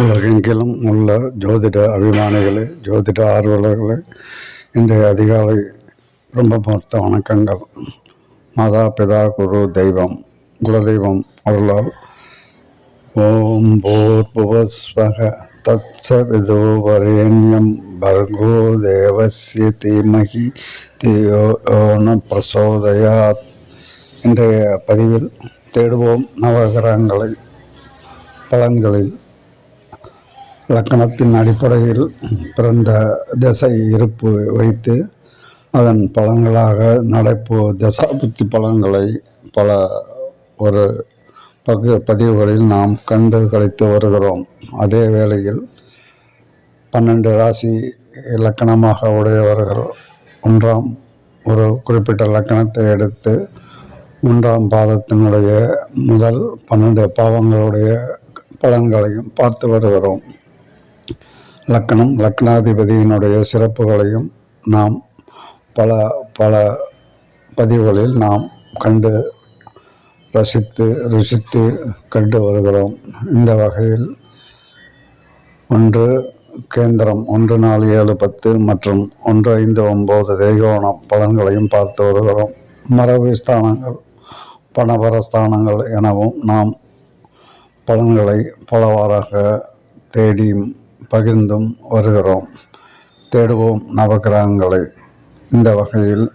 உலகெங்கிலும் உள்ள ஜோதிட அபிமானிகளே, ஜோதிட ஆர்வலர்களே, இன்றைய அதிகாலை பிரம்மமுகூர்த்த வணக்கங்கள். மாதா, பிதா, குரு, தெய்வம், குலதெய்வம் அருளால் ஓம் பூர்புவஸ்வக தத்சவிதுர்வரேண்யம் பர்கோ தேவஸ்ய தீமஹி தியோ யோன பிரசோதயாத். இன்றைய பதிவில் தேடுவோம் நவகிரகங்களை பலன்களில் லக்கணத்தின் அடிப்படையில் பிறந்த திசை இருப்பு வைத்து அதன் பலன்களாக நடப்பு தசாபுத்தி பலன்களை பல ஒரு பதிவுகளில் நாம் கண்டு கழித்து வருகிறோம். அதே வேளையில் 12 ராசி இலக்கணமாக உடையவர்கள் ஒரு குறிப்பிட்ட லக்கணத்தை எடுத்து 1ஆம் பாதத்தினுடைய முதல் 12 பாவங்களுடைய பலன்களையும் பார்த்து வருகிறோம். லக்னாதிபதியினுடைய சிறப்புகளையும் நாம் பல பதிவுகளில் நாம் கண்டு ருசித்து கண்டு வருகிறோம். இந்த வகையில் 1 கேந்திரம் 1, 4, 7, 10 மற்றும் 1, 5, 9 திரிகோண பலன்களையும் பார்த்து வருகிறோம். மரபு ஸ்தானங்கள், பணபரஸ்தானங்கள் எனவும் நாம் பலன்களை பலவாறாக தேடியும் பகிர்ந்தும் வருகிறோம். தேடுவோம் நவகிரகங்களை. இந்த வகையில்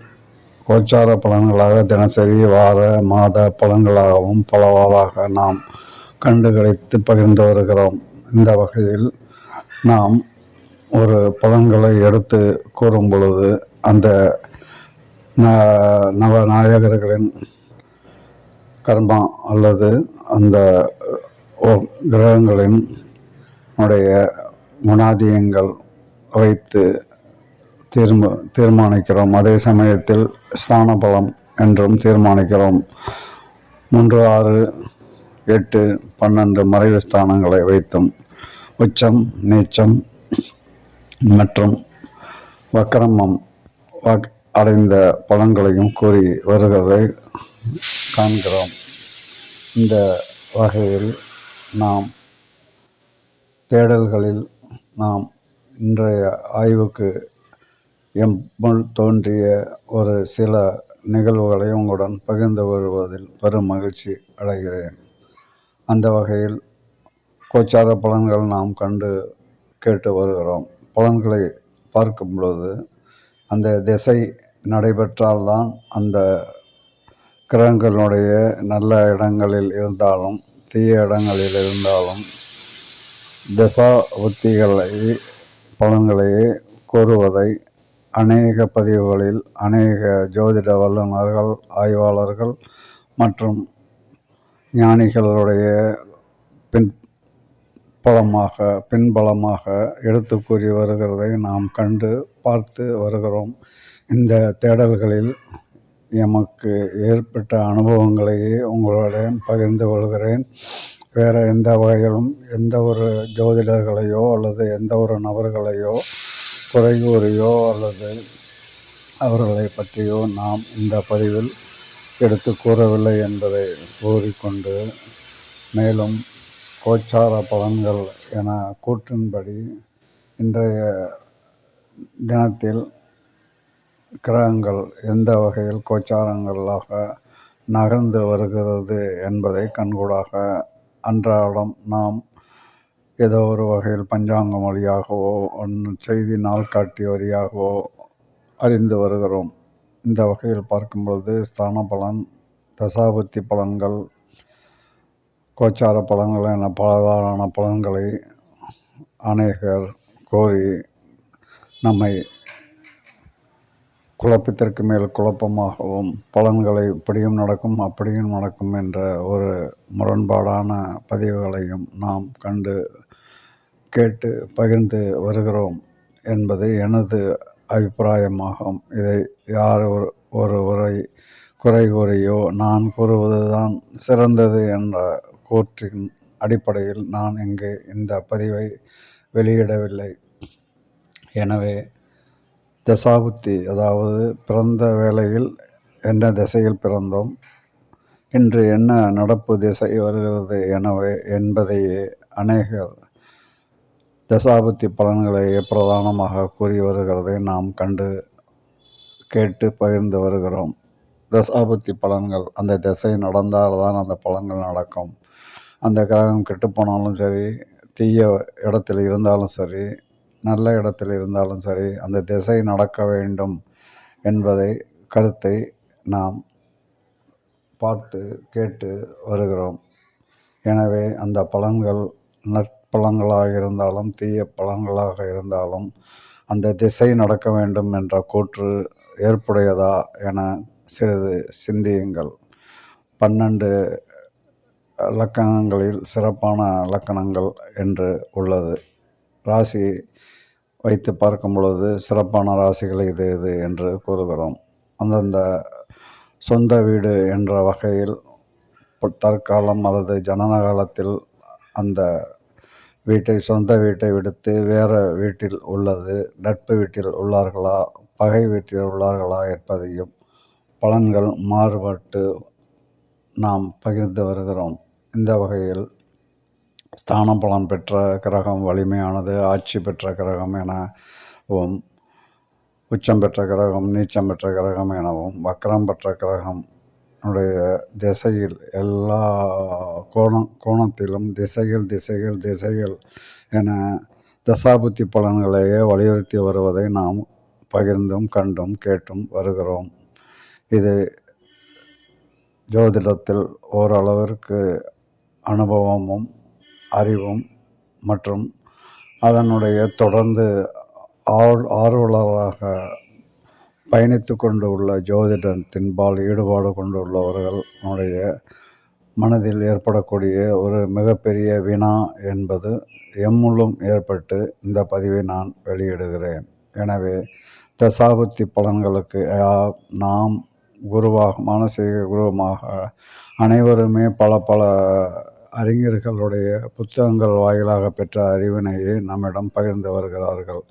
கோச்சார பலன்களாக தினசரி, வார, மாத பலன்களாகவும் பலவாறாக நாம் கண்டு கிடைத்து பகிர்ந்து வருகிறோம். இந்த வகையில் நாம் ஒரு பலன்களை எடுத்து கூறும் பொழுது அந்த நவநாயகர்களின் கர்மா அல்லது அந்த கிரகங்களின் குணாதியங்கள் வைத்து தீர்மானிக்கிறோம். அதே சமயத்தில் ஸ்தான பலம் என்றும் தீர்மானிக்கிறோம். 3, 6, 8, 12 மறைவு ஸ்தானங்களை வைத்தும் உச்சம், நீச்சம் மற்றும் வக்ரமம் அடைந்த பலன்களையும் கூறி வருவதை காண்கிறோம். இந்த வகையில் நாம் தேடல்களில் நாம் இன்றைய ஆய்வுக்கு எம்முள் தோன்றிய ஒரு சில நிகழ்வுகளை உங்களுடன் பகிர்ந்து கொள்வதில் பெரும் மகிழ்ச்சி அடைகிறேன். அந்த வகையில் கோச்சார பலன்கள் நாம் கண்டு கேட்டு வருகிறோம். பலன்களை பார்க்கும் பொழுது அந்த திசை நடைபெற்றால்தான் அந்த கிரகங்களுடைய நல்ல இடங்களில் இருந்தாலும் தீய இடங்களில் இருந்தாலும் தசா புத்திகளை பலன்களையே கூறுவதை அநேக பதிவுகளில் அநேக ஜோதிட வல்லுநர்கள், ஆய்வாளர்கள் மற்றும் ஞானிகளுடைய பின்பலமாக எடுத்து கூறி வருகிறதை நாம் கண்டு பார்த்து வருகிறோம். இந்த தேடல்களில் எமக்கு ஏற்பட்ட அனுபவங்களையே உங்களுடன் பகிர்ந்து கொள்கிறேன். வேறு எந்த வகையிலும் எந்த ஒரு ஜோதிடர்களையோ அல்லது எந்த ஒரு நபர்களையோ குறை கூறியோ அல்லது அவர்களை பற்றியோ நாம் இந்த பதிவில் எடுத்து கூறவில்லை என்பதை கூறிக்கொண்டு, மேலும் கோச்சார பலன்கள் என கூற்றின்படி இன்றைய தினத்தில் கிரகங்கள் எந்த வகையில் கோச்சாரங்களாக நகர்ந்து வருகிறது என்பதை கண்கூடாக அன்றாடம் நாம் ஏதோ ஒரு வகையில் பஞ்சாங்கம் வழியாகவோ செய்தி நாள்காட்டி வழியாகவோ அறிந்து வருகிறோம். இந்த வகையில் பார்க்கும்பொழுது ஸ்தான பலன், தசாபுத்தி பலன்கள், கோச்சார பலன்கள் என பலவாறான பலன்களை அநேகர் கோரி நம்மை குழப்பத்திற்கு மேல் குழப்பமாகவும் பலன்களை இப்படியும் நடக்கும் அப்படியும் நடக்கும் என்ற ஒரு முரண்பாடான பதிவுகளையும் நாம் கண்டு கேட்டு பகிர்ந்து வருகிறோம் என்பது எனது அபிப்பிராயமாகும். இதை யார் ஒரு குறை கூறியோ நான் கூறுவதுதான் சிறந்தது என்ற கூற்றின் அடிப்படையில் நான் இங்கு இந்த பதிவை வெளியிடவில்லை. எனவே தசாபுத்தி, அதாவது பிறந்த வேளையில் என்ன திசையில் பிறந்தோம், இன்று என்ன நடப்பு திசை வருகிறது என்பதையே அநேகர் தசாபுத்தி பலன்களையே பிரதானமாக கூறி வருகிறதை நாம் கண்டு கேட்டு பகிர்ந்து வருகிறோம். தசாபுத்தி பலன்கள் அந்த திசை நடந்தால்தான் அந்த பலன்கள் நடக்கும். அந்த கிரகம் கெட்டுப்போனாலும் சரி, தீய இடத்தில் இருந்தாலும் சரி, நல்ல இடத்தில் இருந்தாலும் சரி, அந்த திசை நடக்க வேண்டும் என்பதை கருத்தை நாம் பார்த்து கேட்டு வருகிறோம். எனவே அந்த பலன்கள் நற்பலன்களாக இருந்தாலும் தீய பலன்களாக இருந்தாலும் அந்த திசை நடக்க வேண்டும் என்ற கூற்று ஏற்புடையதா என சிறிது சிந்தியுங்கள். 12 இலக்கணங்களில் சிறப்பான இலக்கணங்கள் என்று உள்ளது. ராசி வைத்து பார்க்கும் பொழுது சிறப்பான ராசிகள் இது இது என்று கூறுகிறோம். அந்தந்த சொந்த வீடு என்ற வகையில் தற்காலம் அல்லது ஜனன காலத்தில் அந்த சொந்த வீட்டை விடுத்து வேறு வீட்டில் உள்ளது, நட்பு வீட்டில் உள்ளார்களா, பகை வீட்டில் உள்ளார்களா என்பதையும் பலன்கள் மாறுபட்டு நாம் பகிர்ந்து வருகிறோம். இந்த வகையில் ஸ்தான பலம் பெற்ற கிரகம் வலிமையானது, ஆட்சி பெற்ற கிரகம் எனவும், உச்சம் பெற்ற கிரகம், நீச்சம் பெற்ற கிரகம் எனவும், வக்ரம் பெற்ற கிரகம் உடைய திசையில் எல்லா கோணத்திலும் திசைகள் என தசாபுத்தி பலன்களையே வலியுறுத்தி வருவதை நாம் பகிர்ந்தும் கண்டும் கேட்டும் வருகிறோம். இது ஜோதிடத்தில் ஓரளவிற்கு அனுபவமும் அறிவும் மற்றும் அதனுடைய தொடர்ந்து ஆர்வலராக பயணித்து கொண்டு உள்ள ஜோதிடத்தின்பால் ஈடுபாடு கொண்டுள்ளவர்களுடைய மனதில் ஏற்படக்கூடிய ஒரு மிகப்பெரிய வினா என்பது எம்முள்ளும் ஏற்பட்டு இந்த பதிவை நான் வெளியிடுகிறேன். எனவே தசாபுத்தி பலன்களுக்கு நாம் குருவாக, மானசீக குருவாக அனைவருமே பல அறிஞர்களுடைய புத்தகங்கள் வாயிலாக பெற்ற அறிவினையை நம்மிடம் பகிர்ந்து வருகிறார்கள்.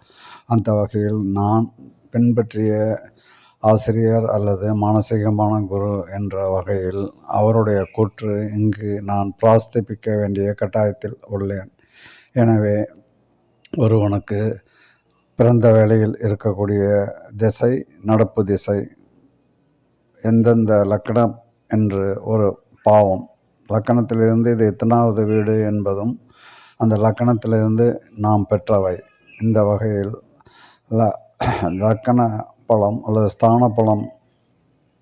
அந்த வகையில் நான் பின்பற்றிய ஆசிரியர் அல்லது மானசீகமான குரு என்ற வகையில் அவருடைய கூற்று இங்கு நான் பிராஸ்திப்பிக்க வேண்டிய கட்டாயத்தில் உள்ளேன். எனவே ஒருவனுக்கு பிறந்த வேளையில் இருக்கக்கூடிய திசை, நடப்பு திசை, எந்தெந்த லக்கணம் என்று ஒரு பாவம், லக்கணத்திலிருந்து இது எத்தனாவது வீடு என்பதும் அந்த லக்கணத்திலிருந்து நாம் பெற்றவை. இந்த வகையில் லக்கண பலம் அல்லது ஸ்தான பலம்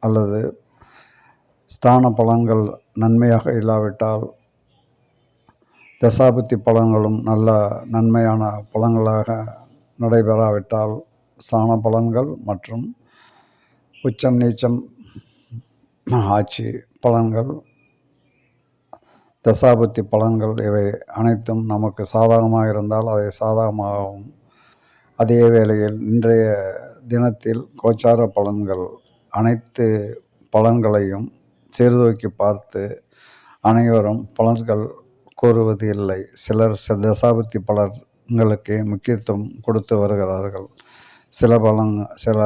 அல்லது ஸ்தான பலன்கள் நன்மையாக இல்லாவிட்டால் தசாபுத்தி பலன்களும் நல்ல நன்மையான பலன்களாக நடைபெறாவிட்டால் ஸ்தான பலன்கள் மற்றும் உச்சம், நீச்சம், ஆட்சி பலன்கள், தசாபுத்தி பலன்கள் இவை அனைத்தும் நமக்கு சாதகமாக இருந்தால் அதை சாதகமாகவும், அதே வேளையில் இன்றைய தினத்தில் கோச்சார பலன்கள் அனைத்து பலன்களையும் சீர்தூக்கி பார்த்து அனைவரும் பலன்கள் கூறுவது இல்லை. சிலர் தசாபுத்தி பலன்களுக்கு முக்கியத்துவம் கொடுத்து வருகிறார்கள். சில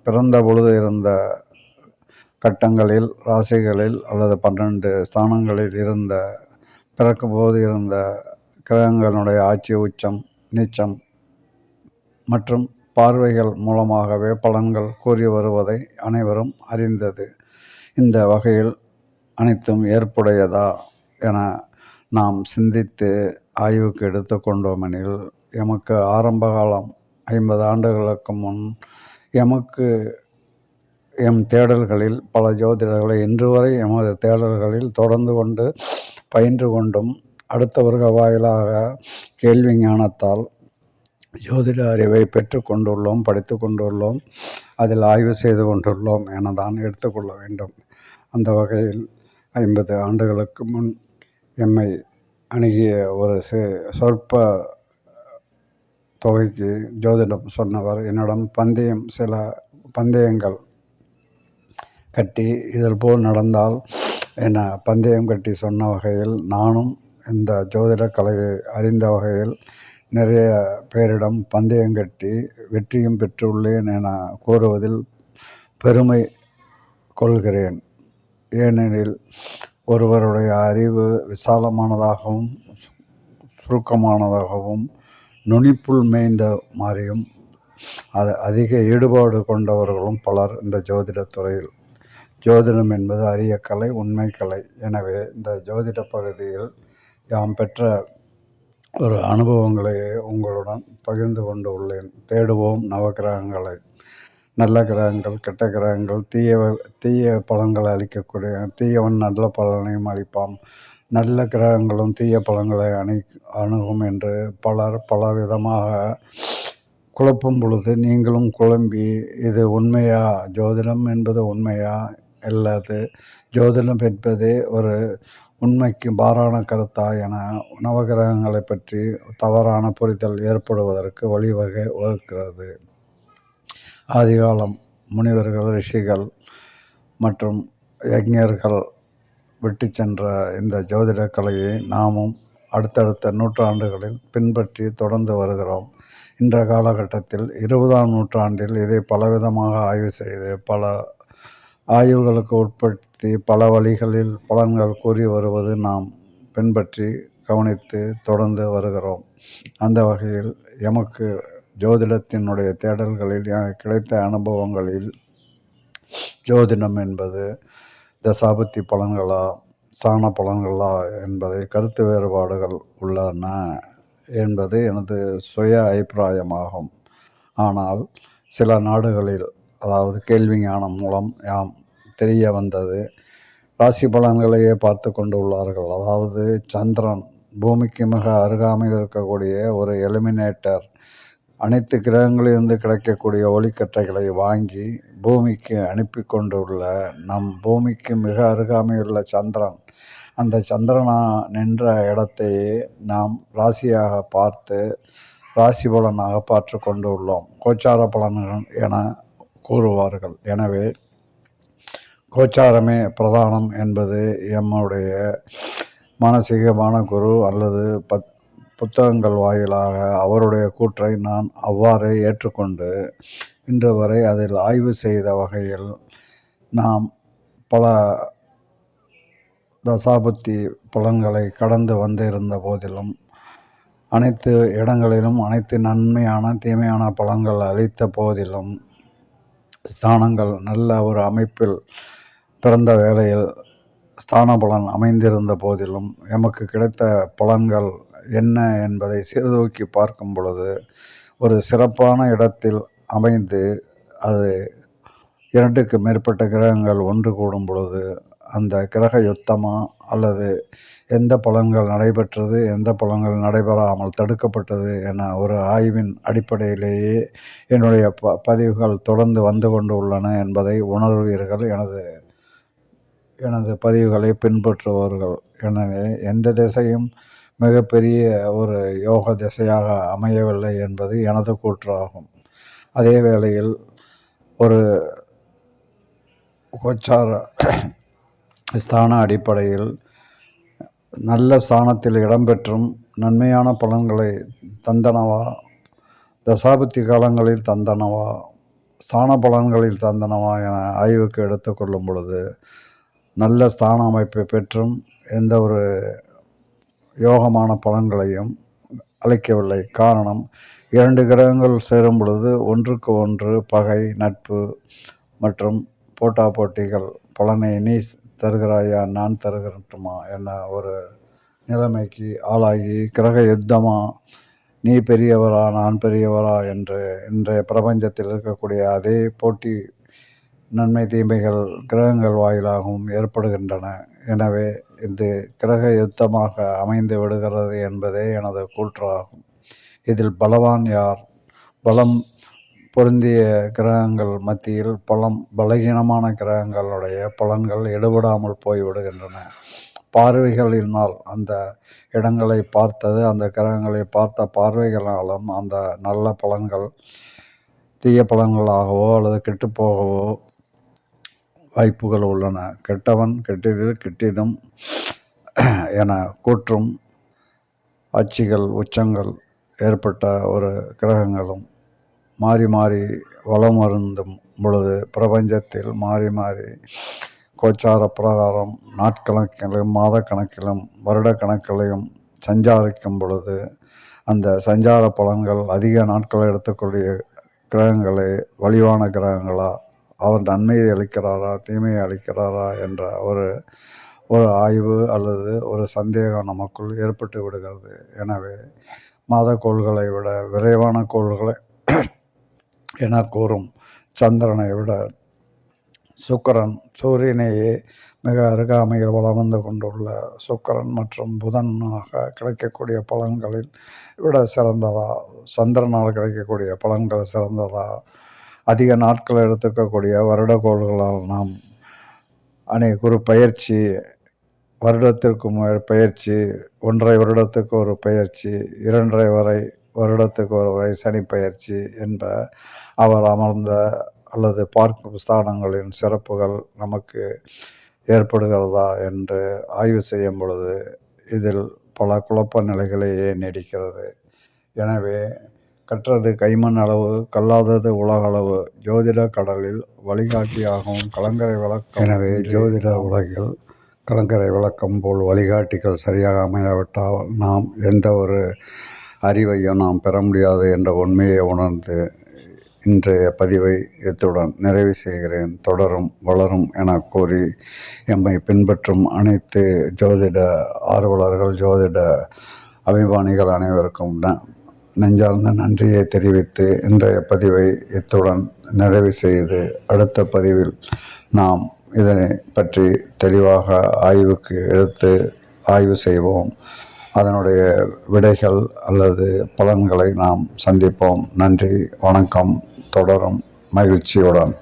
பிறந்த பொழுது இருந்த கட்டங்களில், ராசிகளில் அல்லது 12 ஸ்தானங்களில் இருந்த பிறக்கும் போது இருந்த கிரகங்களுடைய ஆட்சி, உச்சம், நீச்சம் மற்றும் பார்வைகள் மூலமாகவே பலன்கள் கூறி வருவதை அனைவரும் அறிந்தது. இந்த வகையில் அனைத்தும் ஏற்புடையதா என நாம் சிந்தித்து ஆய்வுக்கு எடுத்து கொண்டோமெனில், எமக்கு ஆரம்ப காலம் 50 ஆண்டுகளுக்கு முன் எம் தேடல்களில் பல ஜோதிடர்களை இன்று வரை எமது தேடல்களில் தொடர்ந்து கொண்டு பயின்று கொண்டும் அடுத்தவர்கள் வாயிலாக கேள்வி ஞானத்தால் ஜோதிட அறிவை பெற்று கொண்டுள்ளோம், படித்து கொண்டுள்ளோம், அதில் ஆய்வு செய்து கொண்டுள்ளோம் என தான் எடுத்துக்கொள்ள வேண்டும். அந்த வகையில் 50 ஆண்டுகளுக்கு முன் எம்மை அணுகிய ஒரு சொற்ப தொகைக்கு ஜோதிடம் சொன்னவர் என்னிடம் சில பந்தயங்கள் கட்டி இதில் போல் நடந்தால் என பந்தயம் கட்டி சொன்ன வகையில் நானும் இந்த ஜோதிட கலையை அறிந்த வகையில் நிறைய பேரிடம் பந்தயம் கட்டி வெற்றியும் பெற்றுள்ளேன் என கூறுவதில் பெருமை கொள்கிறேன். ஏனெனில் ஒருவருடைய அறிவு விசாலமானதாகவும் சுருக்கமானதாகவும் நுனிப்புல் மேய்ந்த மாதிரியும் அதிக ஈடுபாடு கொண்டவர்களும் பலர் இந்த ஜோதிடத் துறையில். ஜோதிடம் என்பது அரிய கலை, உண்மை கலை. எனவே இந்த ஜோதிட பகுதியில் யாம் பெற்ற ஒரு அனுபவங்களை உங்களுடன் பகிர்ந்து கொண்டு உள்ளேன். தேடுவோம் நவகிரகங்களை. நல்ல கிரகங்கள், கெட்ட கிரகங்கள், தீய பலன்களை அளிக்கக்கூடிய, தீயவன் நல்ல பலனையும் அளிப்பான், நல்ல கிரகங்களும் தீய பலன்களை அணுகும் என்று பலர் பலவிதமாக குழப்பும் பொழுது நீங்களும் குழம்பி, இது உண்மையா, ஜோதிடம் என்பது உண்மையா, அல்லது ஜோதிடம் என்பதே ஒரு உண்மைக்கு மாறான கருத்தா என நவகிரகங்களை பற்றி தவறான புரிதல் ஏற்படுவதற்கு வழிவகை வகுக்கிறது. ஆதிகாலம் முனிவர்கள், ரிஷிகள் மற்றும் யஜ்ஞர்கள் விட்டு சென்ற இந்த ஜோதிட கலையை நாமும் அடுத்தடுத்த நூற்றாண்டுகளில் பின்பற்றி தொடர்ந்து வருகிறோம். இன்றைய காலகட்டத்தில் 20ஆம் நூற்றாண்டில் இதை பலவிதமாக ஆய்வு செய்து பல ஆய்வுகளுக்கு உட்படுத்தி பல வழிகளில் பலன்கள் கூறி வருவது நாம் பின்பற்றி கவனித்து தொடர்ந்து வருகிறோம். அந்த வகையில் எமக்கு ஜோதிடத்தினுடைய தேடல்களில் எனக்கு கிடைத்த அனுபவங்களில் ஜோதிடம் என்பது தசாபுத்தி பலன்களா, ஸ்தான பலன்களா என்பதை கருத்து வேறுபாடுகள் உள்ளன என்பது எனது சுய அபிப்பிராயமாகும். ஆனால் சில நாடுகளில், அதாவது கேள்வி ஞானம் மூலம் யாம் தெரிய வந்தது, ராசி பலன்களையே பார்த்து கொண்டு உள்ளார்கள். அதாவது சந்திரன் பூமிக்கு மிக அருகாமையில் இருக்கக்கூடிய ஒரு எலிமினேட்டர் அனைத்து கிரகங்களிலிருந்து கிடைக்கக்கூடிய ஒளிக்கற்றைகளை வாங்கி பூமிக்கு அனுப்பி கொண்டுள்ள நம் பூமிக்கு மிக அருகாமையுள்ள சந்திரன், அந்த சந்திரனா நின்ற இடத்தையே நாம் ராசியாக பார்த்து ராசி பலனாக பார்த்து கொண்டு உள்ளோம். கோச்சார பலன்கள் என கூறுவார்கள். எனவே கோச்சாரமே பிரதானம் என்பது எம்முடைய மானசீகமான குரு அல்லது புத்தகங்கள் வாயிலாக அவருடைய கூற்றை நான் அவ்வாறே ஏற்றுக்கொண்டு இன்று வரை அதில் ஆய்வு செய்த வகையில் நாம் பல தசாபுத்தி பலன்களை கடந்து வந்திருந்த போதிலும் அனைத்து இடங்களிலும் அனைத்து நன்மையான தீமையான பலன்கள் அளித்த போதிலும் ஸ்தானங்கள் நல்ல ஒரு அமைப்பில் பிறந்த வேளையில் ஸ்தான பலன் அமைந்திருந்த போதிலும் எமக்கு கிடைத்த பலன்கள் என்ன என்பதை சீர்தூக்கி பார்க்கும் பொழுது ஒரு சிறப்பான இடத்தில் அமைந்து அது 2க்கு மேற்பட்ட கிரகங்கள் ஒன்று கூடும் பொழுது அந்த கிரக யுத்தமா அல்லது எந்த பலன்கள் நடைபெற்றது, எந்த பலன்கள் நடைபெறாமல் தடுக்கப்பட்டது என ஒரு ஆய்வின் அடிப்படையிலேயே என்னுடைய பதிவுகள் தொடர்ந்து வந்து கொண்டு உள்ளன என்பதை உணர்வீர்கள். எனது பதிவுகளை பின்பற்றுபவர்கள். எனவே எந்த திசையும் மிகப்பெரிய ஒரு யோக திசையாக அமையவில்லை என்பது எனது கூற்றாகும். அதே வேளையில் ஒரு கோச்சார ஸ்தான அடிப்படையில் நல்ல ஸ்தானத்தில் இடம்பெற்றும் நன்மையான பலன்களை தந்தனவா, தசாபுத்தி காலங்களில் தந்தனவா, ஸ்தான பலன்களில் தந்தனவா என ஆய்வுக்கு எடுத்துக்கொள்ளும் பொழுது நல்ல ஸ்தான அமைப்பை பெற்றும் எந்த ஒரு யோகமான பலன்களையும் அளிக்கவில்லை. காரணம், 2 கிரகங்கள் சேரும் பொழுது ஒன்றுக்கு ஒன்று பகை, நட்பு மற்றும் போட்டிகள், பலனை நீ தருகிறாயா, நான் தருகிறட்டுமா என ஒரு நிலைமைக்கு ஆளாகி கிரக யுத்தமா, நீ பெரியவரா நான் பெரியவரா என்று இன்றைய பிரபஞ்சத்தில் இருக்கக்கூடிய அதே போட்டி நன்மை தீமைகள் கிரகங்கள் வாயிலாகவும் ஏற்படுகின்றன. எனவே இது கிரக யுத்தமாக அமைந்து விடுகிறது என்பதே எனது கூற்றாகும். இதில் பலவான் யார்? பலம் பொருந்திய கிரகங்கள் மத்தியில் பலகீனமான கிரகங்களுடைய பலன்கள் எடுபடாமல் போய்விடுகின்றன. பார்வைகளினால் அந்த இடங்களை பார்த்தது, அந்த கிரகங்களை பார்த்த பார்வைகளாலும் அந்த நல்ல பலன்கள் தீய பலன்களாகவோ அல்லது கெட்டுப்போகவோ வாய்ப்புகள் உள்ளன. கெட்டவன் கெட்டிடும் என கூற்றும் ஆட்சிகள் உச்சங்கள் ஏற்பட்ட ஒரு கிரகங்களும் மாறி மாறி வலம் அருந்தும் பொழுது பிரபஞ்சத்தில் மாறி மாறி கோச்சார பிரகாரம் நாட்கணக்கிலும் மாத கணக்கிலும் வருட கணக்கிலையும் சஞ்சாரிக்கும் பொழுது அந்த சஞ்சார பலன்கள் அதிக நாட்கள் எடுத்துக்கூடிய கிரகங்களை வலிவான கிரகங்களா, அவர் நன்மையை அளிக்கிறாரா தீமையை அளிக்கிறாரா என்ற ஒரு ஆய்வு அல்லது ஒரு சந்தேகம் நமக்குள் ஏற்பட்டு விடுகிறது. எனவே மாதக்கோள்களை விட விரைவான கோள்களை என கூறும் சந்திரனை விட சுக்கிரன், சூரியனையே மிக அருகாமையில் வலம் வந்து கொண்டுள்ள சுக்கிரன் மற்றும் புதனாக கிடைக்கக்கூடிய பலன்களில் விட சிறந்ததா, சந்திரனால் கிடைக்கக்கூடிய பலன்கள் சிறந்ததா, அதிக நாட்கள் எடுத்துக்கக்கூடிய வருடக்கோள்களால் நாம் ஒரு பயிற்சி, வருடத்திற்கு பயிற்சி, 1.5 வருடத்துக்கு ஒரு பயிற்சி, 2.5 வருடத்துக்கு ஒரு வரை சனி பயிற்சி என்ப அவர் அமர்ந்த அல்லது பார்க்கும் ஸ்தானங்களின் சிறப்புகள் நமக்கு ஏற்படுகிறதா என்று ஆய்வு செய்யும் பொழுது இதில் பல குழப்ப நிலைகளையே நீடிக்கிறது. எனவே கற்றது கைமண் அளவு, கல்லாதது உலகளவு. ஜோதிட கடலில் வழிகாட்டியாகவும் கலங்கரை விளக்கம். எனவே ஜோதிட உலகில் கலங்கரை விளக்கம் போல் வழிகாட்டிகள் சரியாக அமையாவிட்டால் நாம் எந்த ஒரு அறிவையும் நாம் பெற முடியாது என்ற உண்மையை உணர்ந்து இன்றைய பதிவை இத்துடன் நிறைவு செய்கிறேன். தொடரும் வளரும் என கூறி எம்மை பின்பற்றும் அனைத்து ஜோதிட ஆர்வலர்கள், ஜோதிட அபிமானிகள் அனைவருக்கும் நெஞ்சார்ந்த நன்றியை தெரிவித்து இன்றைய பதிவை இத்துடன் நிறைவு செய்து அடுத்த பதிவில் நாம் இதனை பற்றி தெளிவாக ஆய்வுக்கு எடுத்து ஆய்வு செய்வோம். அதனுடைய விடைகள் அல்லது பலன்களை நாம் சந்திப்போம். நன்றி, வணக்கம். தொடரும் மகிழ்ச்சியுடன்.